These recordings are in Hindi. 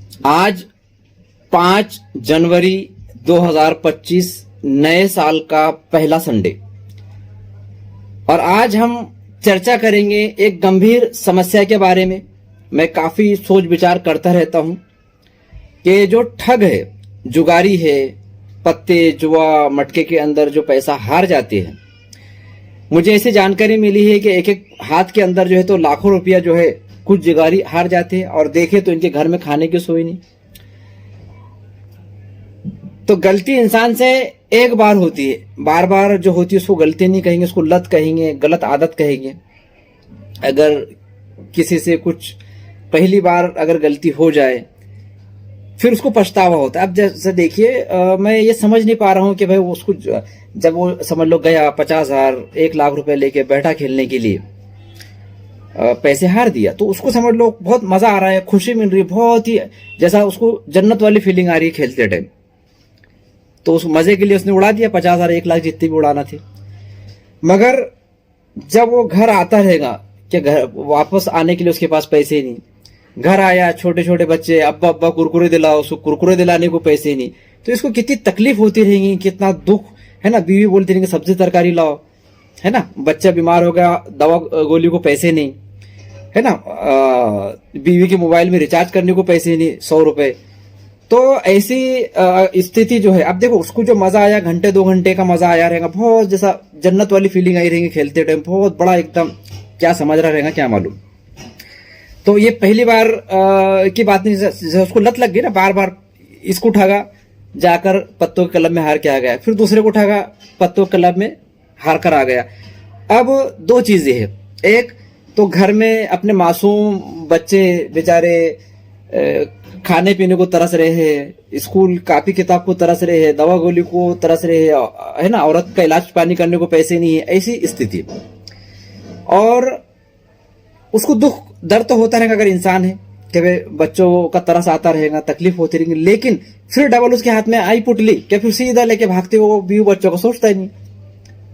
आज 5 जनवरी 2025 नए साल का पहला संडे, और आज हम चर्चा करेंगे एक गंभीर समस्या के बारे में। मैं काफी सोच विचार करता रहता हूं कि जो ठग है, जुगारी है, पत्ते जुआ मटके के अंदर जो पैसा हार जाते हैं, मुझे ऐसी जानकारी मिली है कि एक एक हाथ के अंदर जो है तो लाखों रुपया जो है कुछ जुगारी हार जाते हैं, और देखे तो इनके घर में खाने की सोई नहीं। तो गलती इंसान से एक बार होती है, बार बार जो होती है उसको गलती नहीं कहेंगे, उसको लत कहेंगे, गलत आदत कहेंगे। अगर किसी से कुछ पहली बार अगर गलती हो जाए फिर उसको पछतावा होता है। अब जैसे देखिए, मैं ये समझ नहीं पा रहा हूं कि भाई उसको जब वो समझ लो गया 50,000 1 लाख रुपए लेके बैठा खेलने के लिए, पैसे हार दिया, तो उसको समझ लो बहुत मजा आ रहा है, खुशी मिल रही है, बहुत ही जैसा उसको जन्नत वाली फीलिंग आ रही है खेलते टाइम। तो उस मजे के लिए उसने उड़ा दिया 50,000 1 लाख जितने भी उड़ाना थे। मगर जब वो घर आता रहेगा कि घर वापस आने के लिए उसके पास पैसे नहीं, घर आया, छोटे छोटे बच्चे, अब्बा अब्बा कुरकुरे दिलाओ, उसको कुरकुरे दिलाने को पैसे नहीं, तो इसको कितनी तकलीफ होती रहेगी, कितना दुख है ना। बीवी बोलती रहेंगे सब्जी तरकारी लाओ, है ना। बच्चा बीमार हो गया, दवा गोली को पैसे नहीं, है ना। बीवी के मोबाइल में रिचार्ज करने को पैसे नहीं, 100 रुपए। तो ऐसी स्थिति जो है, अब देखो उसको जो मजा आया, घंटे 2 घंटे का मजा आया रहेगा, बहुत जैसा जन्नत वाली फीलिंग आई रहेगी खेलते टाइम, बहुत बड़ा एकदम क्या समझ रहा रहेगा क्या मालूम। तो ये पहली बार की बात नहीं, जैसे उसको लत लग गई ना, बार बार इसको उठागा, जाकर पत्तों के क्लब में हार के आ गया, फिर दूसरे को उठागा, पत्तों के क्लब में हार कर आ गया। अब 2 चीजें हैं, एक तो घर में अपने मासूम बच्चे बेचारे खाने पीने को तरस रहे हैं, स्कूल कापी किताब को तरस रहे हैं, दवा गोली को तरस रहे हैं, है ना। औरत का इलाज पानी करने को पैसे नहीं है, ऐसी स्थिति। और उसको दुख दर्द तो होता रहेगा अगर इंसान है कि बच्चों का तरस आता रहेगा, तकलीफ होती रहेगी, लेकिन फिर डबल उसके हाथ में आई पुटली कि फिर सीधा लेके भागते वो बीवी बच्चों को सोचता ही नहीं,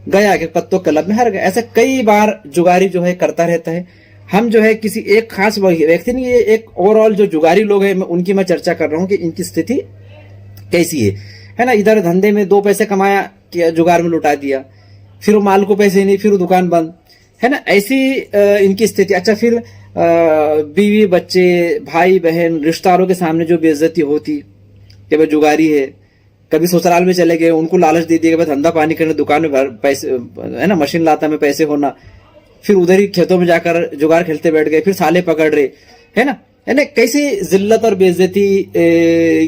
गया कि पत्तों क्लब में हार गया। ऐसे कई बार जुगारी जो है करता रहता है। हम जो है किसी एक खास व्यक्ति नहीं, ये एक ओवरऑल जो जुगारी लोग हैं उनकी मैं चर्चा कर रहा हूं कि इनकी स्थिति कैसी है ना। इधर धंधे में 2 पैसे कमाया कि जुगार में लुटा दिया, फिर वो माल को पैसे नहीं, फिर वो दुकान बंद, है ना। ऐसी इनकी स्थिति। अच्छा, फिर बीवी बच्चे भाई बहन रिश्तेदारों के सामने जो बेइज्जती होती कि भाई जुगारी है, कभी ससुराल में चले गए, उनको लालच दे दिया कि धंधा पानी करने, दुकान में पैसे, है ना, मशीन लाता में पैसे होना, फिर उधर ही खेतों में जाकर जुगार खेलते बैठ गए, फिर साले पकड़ रहे, है ना। यानी कैसी जिल्लत और बेइज्जती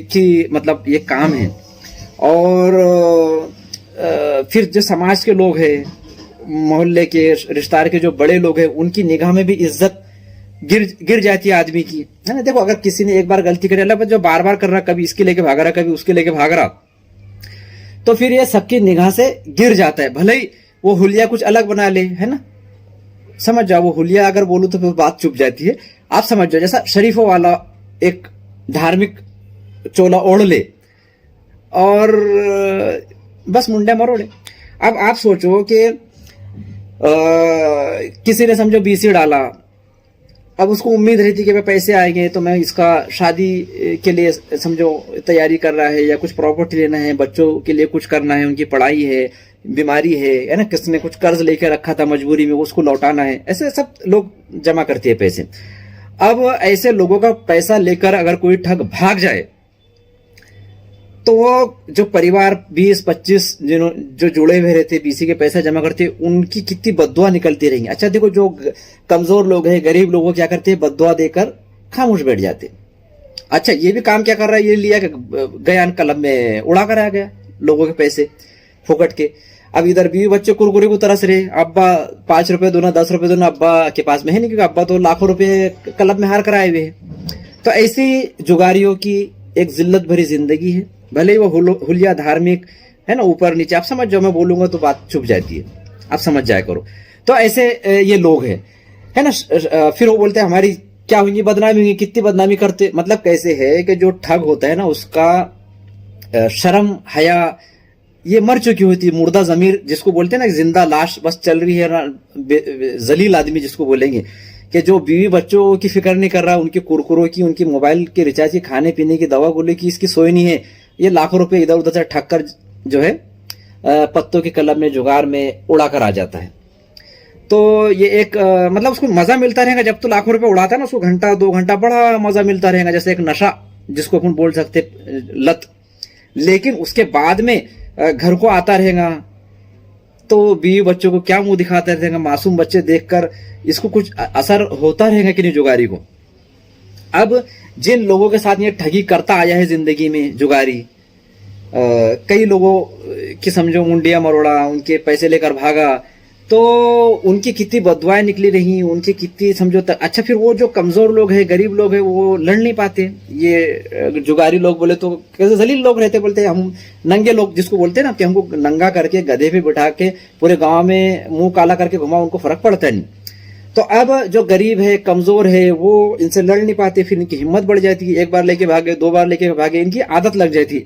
की मतलब ये काम है। और फिर जो समाज के लोग हैं, मोहल्ले के रिश्तेदार के जो बड़े लोग हैं, उनकी निगाह में भी इज्जत गिर जाती है आदमी की, है ना। देखो अगर किसी ने एक बार गलती करी, अल्लाह जो बार बार कर रहा, कभी इसके लेके भाग रहा, कभी उसके लेके भाग रहा, तो फिर ये सबकी निगाह से गिर जाता है। भले ही वो हुलिया कुछ अलग बना ले, है ना, समझ जाओ। वो हुलिया अगर बोलूं तो फिर बात चुप जाती है, आप समझ जाओ। जैसा शरीफों वाला एक धार्मिक चोला ओढ़ ले और बस मुंडे मरोड़े। अब आप सोचो कि किसी ने समझो बीसी डाला, अब उसको उम्मीद रहती कि पैसे आएंगे तो मैं इसका शादी के लिए समझो तैयारी कर रहा है, या कुछ प्रॉपर्टी लेना है, बच्चों के लिए कुछ करना है, उनकी पढ़ाई है, बीमारी है ना, किसने कुछ कर्ज लेकर रखा था मजबूरी में, उसको लौटाना है। ऐसे सब लोग जमा करते हैं पैसे। अब ऐसे लोगों का पैसा लेकर अगर कोई ठग भाग जाए, तो वो जो परिवार 20-25 जो जुड़े हुए रहते, बीसी के पैसा जमा करते, उनकी कितनी बद्दुआ निकलती रहेंगी। अच्छा देखो, जो कमजोर लोग हैं, गरीब लोगों क्या करते हैं, बद्दुआ देकर खामोश बैठ जाते। अच्छा, ये भी काम क्या कर रहा है, ये लिया कि गया क्लब में उड़ा कर आ गया लोगों के पैसे फुकट के। अब इधर बीवी बच्चे कुरकुरे को तरस रहे, अब्बा 5 रुपए दो ना 10 रुपए दो ना, अब्बा के पास में है नहीं, क्योंकि अब्बा तो लाखों रुपए क्लब में हार कर आए हुए हैं। तो ऐसी जुगारियों की एक जिल्लत भरी जिंदगी है। भले ही वो हुलिया धार्मिक है ना, ऊपर नीचे, आप समझ जाओ, मैं बोलूंगा तो बात छुप जाती है, आप समझ जाया करो। तो ऐसे ये लोग हैं, है ना। फिर वो बोलते हैं हमारी क्या होंगी, बदनामी होंगी, कितनी बदनामी करते। मतलब कैसे है कि जो ठग होता है ना, उसका शर्म हया ये मर चुकी होती है, मुर्दा जमीर जिसको बोलते हैं ना, जिंदा लाश बस चल रही है ना, जलील आदमी जिसको बोलेंगे कि जो बीवी बच्चों की फिक्र नहीं कर रहा, उनके कुरकुरों की, उनकी मोबाइल के रिचार्ज की, खाने पीने की, दवा गोली की इसकी सोई नहीं है, ये लाखों रुपए इधर उधर से ठग कर जो है पत्तों के क्लब में, जुगाड़ में उड़ा कर आ जाता है। तो ये एक मतलब उसको मजा मिलता रहेगा जब तो लाखों रुपए उड़ाता है ना, उसको घंटा 2 घंटा बड़ा मजा मिलता रहेगा, जैसे एक नशा जिसको अपन बोल सकते लत। लेकिन उसके बाद में घर को आता रहेगा तो बीवी बच्चों को क्या मुंह दिखाता रहेगा, मासूम बच्चे देखकर इसको कुछ असर होता रहेगा कि नहीं जुगारी को। अब जिन लोगों के साथ ये ठगी करता आया है जिंदगी में जुगारी, कई लोगों की समझो मुंडिया मरोड़ा, उनके पैसे लेकर भागा, तो उनकी कितनी बददुआएं निकली रही, उनकी कितनी समझो अच्छा फिर वो जो कमजोर लोग हैं, गरीब लोग हैं, वो लड़ नहीं पाते। ये जुगारी लोग बोले तो कैसे जलील लोग रहते, बोलते हम नंगे लोग जिसको बोलते हैं ना, कि हमको नंगा करके गधे पे बिठा के पूरे गांव में मुंह काला करके घुमा, उनको फर्क पड़ता नहीं। तो अब जो गरीब है, कमजोर है, वो इनसे लड़ नहीं पाते, फिर इनकी हिम्मत बढ़ जाती है, एक बार लेके भागे, 2 बार लेके भागे, इनकी आदत लग जाती,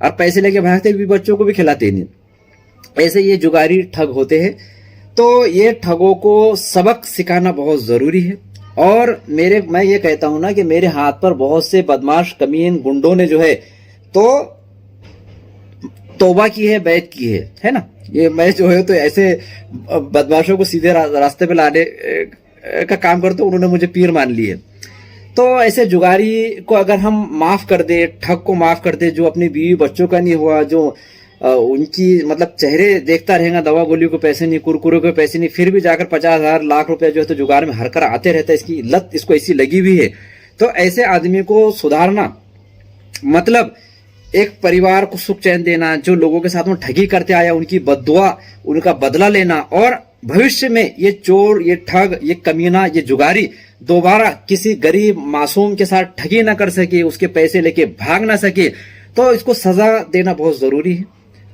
और पैसे लेके भागते भी, बच्चों को भी खिलाते नहीं। ऐसे ये जुगारी ठग होते हैं। तो ये ठगों को सबक सिखाना बहुत जरूरी है। और मैं ये कहता हूं ना कि मेरे हाथ पर बहुत से बदमाश कमीन गुंडों ने जो है तो तौबा की है, बैत की है ना। ये मैं जो है तो ऐसे बदमाशों को सीधे रास्ते पे लाने का काम करते, उन्होंने मुझे पीर मान लिए। तो ऐसे जुगारी को अगर हम माफ कर दे, ठग को माफ कर दे, जो अपनी बीवी बच्चों का नहीं हुआ, जो उनकी मतलब चेहरे देखता रहेगा, दवा गोली को पैसे नहीं, कुरकुरे को पैसे नहीं, फिर भी जाकर 50,000 लाख रुपए जो है तो जुगाड़ में हरकर आते रहता है, इसकी लत इसको ऐसी लगी हुई है। तो ऐसे आदमी को सुधारना मतलब एक परिवार को सुख चैन देना, जो लोगों के साथ में ठगी करते आया उनकी बद्दुआ, उनका बदला लेना, और भविष्य में ये चोर, ये ठग, ये कमीना, ये जुगारी दोबारा किसी गरीब मासूम के साथ ठगी ना कर सके, उसके पैसे लेके भाग ना सके, तो इसको सजा देना बहुत जरूरी है।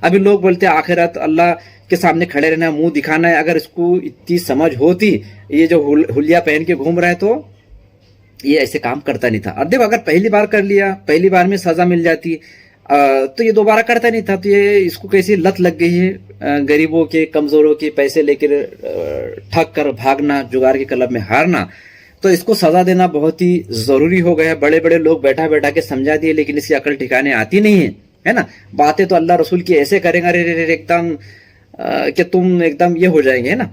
अभी लोग बोलते हैं आखिरत अल्लाह के सामने खड़े रहना, मुंह दिखाना है। अगर इसको इतनी समझ होती, ये जो हुलिया पहन के घूम रहा है, तो ये ऐसे काम करता नहीं था। और देखो अगर पहली बार कर लिया, पहली बार में सजा मिल जाती तो ये दोबारा करता नहीं था। तो ये इसको कैसी लत लग गई है, गरीबों के, कमजोरों के पैसे लेकर ठग कर भागना, जुगार के क्लब में हारना। तो इसको सजा देना बहुत ही जरूरी हो गया है। बड़े बड़े लोग बैठा बैठा के समझा दिए, लेकिन इसकी अकल ठिकाने आती नहीं है ना। बातें तो अल्लाह रसूल की ऐसे करेंगे, अरे एकदम कि तुम एकदम ये हो जाएंगे, है ना।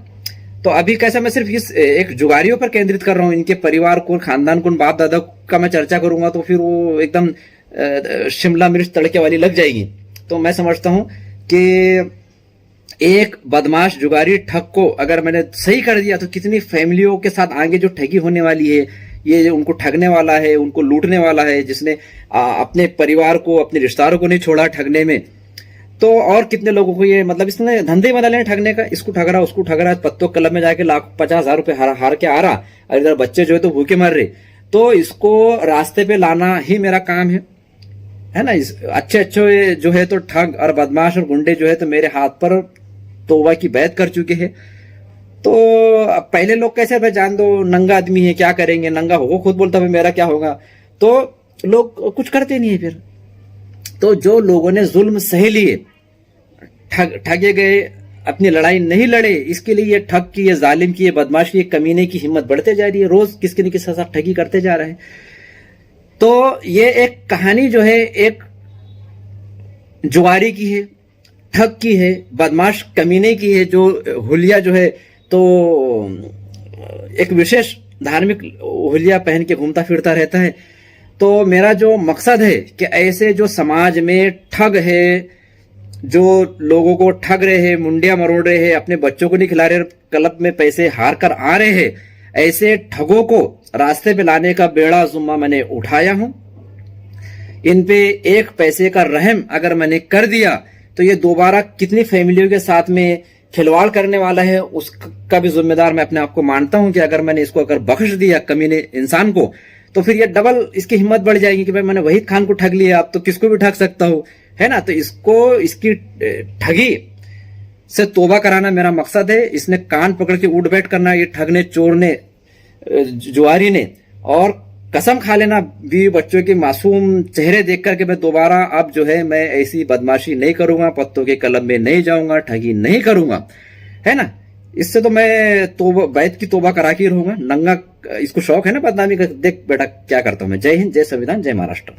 तो अभी कैसा, मैं सिर्फ इस एक जुगारियों पर केंद्रित कर रहा हूँ, इनके परिवार को, खानदान को, बाप दादा का मैं चर्चा करूंगा तो फिर वो एकदम शिमला मिर्च तड़के वाली लग जाएगी। तो मैं समझता हूं कि एक बदमाश जुगारी ठग को अगर मैंने सही कर दिया तो कितनी फैमिलियों के साथ आगे जो ठगी होने वाली है, ये उनको ठगने वाला है, उनको लूटने वाला है, जिसने अपने परिवार को, अपने रिश्तेदारों को नहीं छोड़ा ठगने में, तो और कितने लोगों को ये मतलब इसने धंधे बना लेना ठगने का। इसको ठग रहा, उसको ठग रहा, पत्तों क्लब में जाके 50,000 रुपए हार के आ रहा, और इधर बच्चे जो है तो भूखे मर रहे। तो इसको रास्ते पे लाना ही मेरा काम है ना। अच्छे अच्छे जो है तो ठग और बदमाश और गुंडे जो है तो मेरे हाथ पर तौबा की बैत कर चुके हैं। तो पहले लोग कैसे, भाई जान दो, नंगा आदमी है, क्या करेंगे, नंगा होगा, खुद बोलता भाई मेरा क्या होगा, तो लोग कुछ करते नहीं है फिर। तो जो लोगों ने जुल्म सह लिए, ठगे गए, अपनी लड़ाई नहीं लड़े, इसके लिए ये ठग की, ये जालिम की, ये बदमाश की, ये कमीने की हिम्मत बढ़ते जा रही है। रोज किसके न किसके साथ ठगी करते जा रहे हैं। तो ये एक कहानी जो है एक जुगारी की है, ठग की है, बदमाश कमीने की है, जो हुलिया जो है तो एक विशेष धार्मिक हुलिया पहन के घूमता फिरता रहता है। तो मेरा जो मकसद है कि ऐसे जो समाज में ठग है, जो लोगों को ठग रहे हैं, मुंडिया मरोड़ रहे हैं, अपने बच्चों को नहीं खिला रहे, क्लब में पैसे हार कर आ रहे हैं, ऐसे ठगों को रास्ते पे लाने का बेड़ा जुम्मा मैंने उठाया हूं। इन पे एक पैसे का रहम अगर मैंने कर दिया तो ये दोबारा कितनी फैमिलियों के साथ में खिलवाड़ करने वाला है, उसका भी जिम्मेदार मैं अपने आप को मानता हूं कि अगर मैंने इसको अगर बख्श दिया कमीने इंसान को, तो फिर ये डबल इसकी हिम्मत बढ़ जाएगी कि भाई मैंने वहीद खान को ठग लिया, अब तो किसको भी ठग सकता हूं, है ना। तो इसको, इसकी ठगी से तौबा कराना मेरा मकसद है। इसने कान पकड़ के उठ बैठ करना, ये ठगने, चोरने, जुआरी ने, और कसम खा लेना बीवी बच्चों के मासूम चेहरे देख करके मैं दोबारा अब जो है मैं ऐसी बदमाशी नहीं करूंगा, पत्तों के क्लब में नहीं जाऊंगा, ठगी नहीं करूंगा, है ना। इससे तो मैं तोबा बैत की तोबा करा के ही रहूंगा। नंगा इसको शौक है ना बदनामी का, देख बेटा क्या करता हूं मैं। जय हिंद, जय संविधान, जय महाराष्ट्र।